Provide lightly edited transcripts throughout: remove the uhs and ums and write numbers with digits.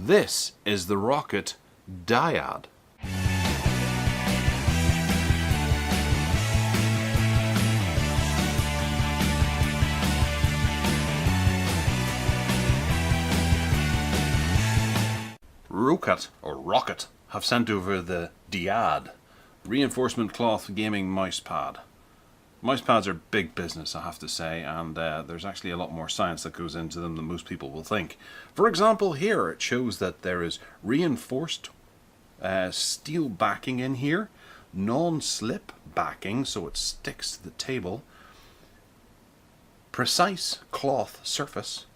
This is the Roccat Dyad. Roccat, or Roccat, have sent over the Dyad, reinforcement cloth gaming mousepad. Mousepads are big business, I have to say, and there's actually a lot more science that goes into them than most people will think. For example, here it shows that there is reinforced steel backing in here, non-slip backing so it sticks to the table, precise cloth surface,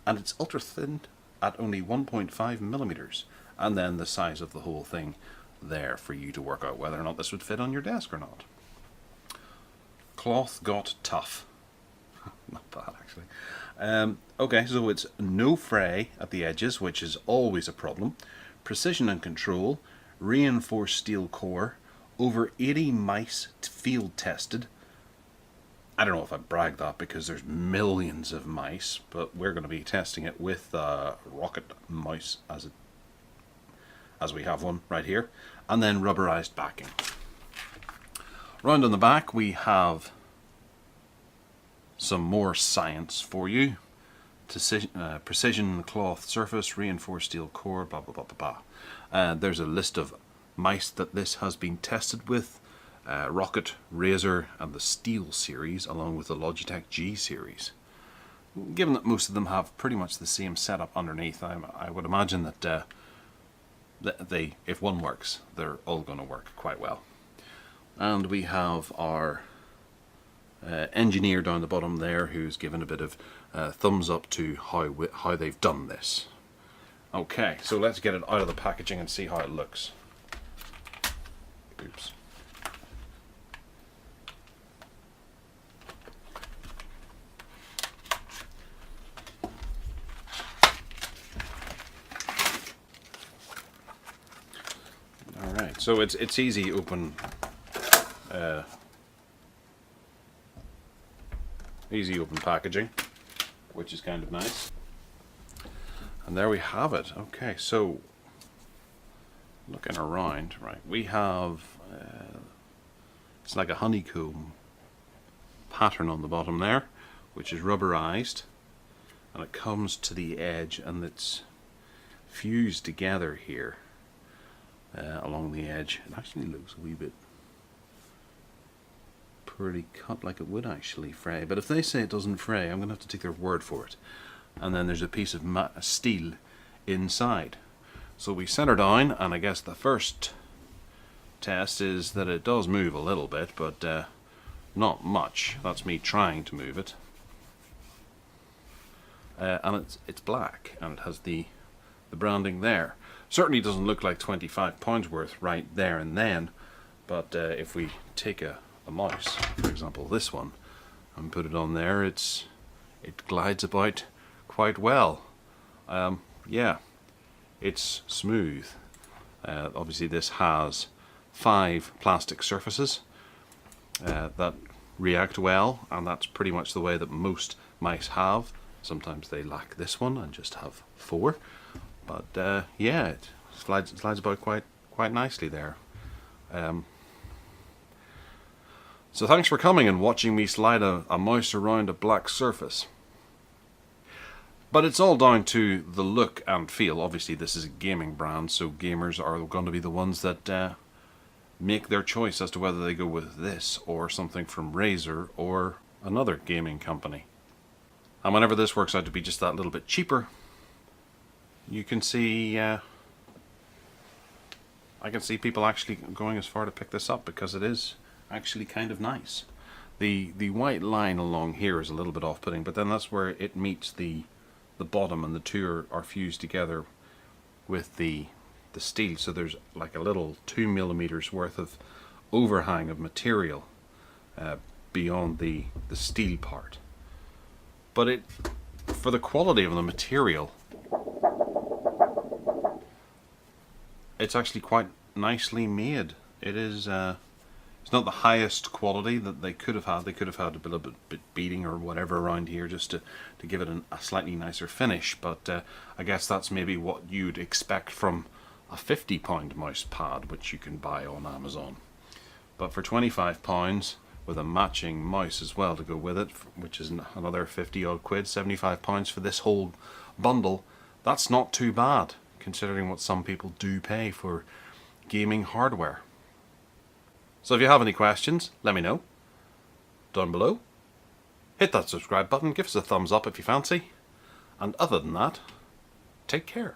and it's ultra thin at only 1.5 millimeters, and then the size of the whole thing there for you to work out whether or not this would fit on your desk or not. Cloth got tough. Not bad, actually. Okay, so it's no fray at the edges, which is always a problem. Precision and control, reinforced steel core, over 80 mice field tested. I don't know if I brag that because there's millions of mice, but we're going to be testing it with Roccat mouse as we have one right here, and then rubberized backing. Round on the back we have some more science for you. Precision cloth surface, reinforced steel core, blah blah blah blah blah. There's a list of mice that this has been tested with. Roccat, Razor and the Steel series, along with the Logitech G series. Given that most of them have pretty much the same setup underneath, I would imagine that if one works, they're all going to work quite well. And we have our engineer down the bottom there, who's given a bit of thumbs up to how they've done this. Okay, so let's get it out of the packaging and see how it looks. Oops. Alright, so it's easy open packaging, which is kind of nice. And there we have it. Okay, so looking around, right, we have it's like a honeycomb pattern on the bottom there, which is rubberized, and it comes to the edge and it's fused together here along the edge. It actually looks a wee bit pretty cut, like it would actually fray, but if they say it doesn't fray, I'm gonna have to take their word for it. And then there's a piece of steel inside. So we set her down, and I guess the first test is that it does move a little bit, but not much. That's me trying to move it. And it's black, and it has the branding there. Certainly doesn't look like £25 worth right there and then, but if we take a mouse, for example this one, and put it on there, it glides about quite well. Yeah, it's smooth. Obviously this has 5 plastic surfaces that react well, and that's pretty much the way that most mice have. Sometimes they lack this one and just have 4, but yeah, it slides about quite nicely there. So thanks for coming and watching me slide a mouse around a black surface. But it's all down to the look and feel. Obviously this is a gaming brand, so gamers are going to be the ones that make their choice as to whether they go with this or something from Razer or another gaming company. And whenever this works out to be just that little bit cheaper, you can see I can see people actually going as far to pick this up, because it is actually kind of nice. The white line along here is a little bit off-putting, but then that's where it meets the bottom, and the two are fused together with the steel, so there's like a little 2 millimeters worth of overhang of material beyond the steel part. But for the quality of the material, it's actually quite nicely made. It is It's not the highest quality that they could have had. They could have had a bit beating or whatever around here just to give it a slightly nicer finish. But I guess that's maybe what you'd expect from a £50 mouse pad, which you can buy on Amazon. But for £25, with a matching mouse as well to go with it, which is another 50 odd quid, £75 for this whole bundle, that's not too bad, considering what some people do pay for gaming hardware. So if you have any questions, let me know down below. Hit that subscribe button, give us a thumbs up if you fancy, and other than that, take care.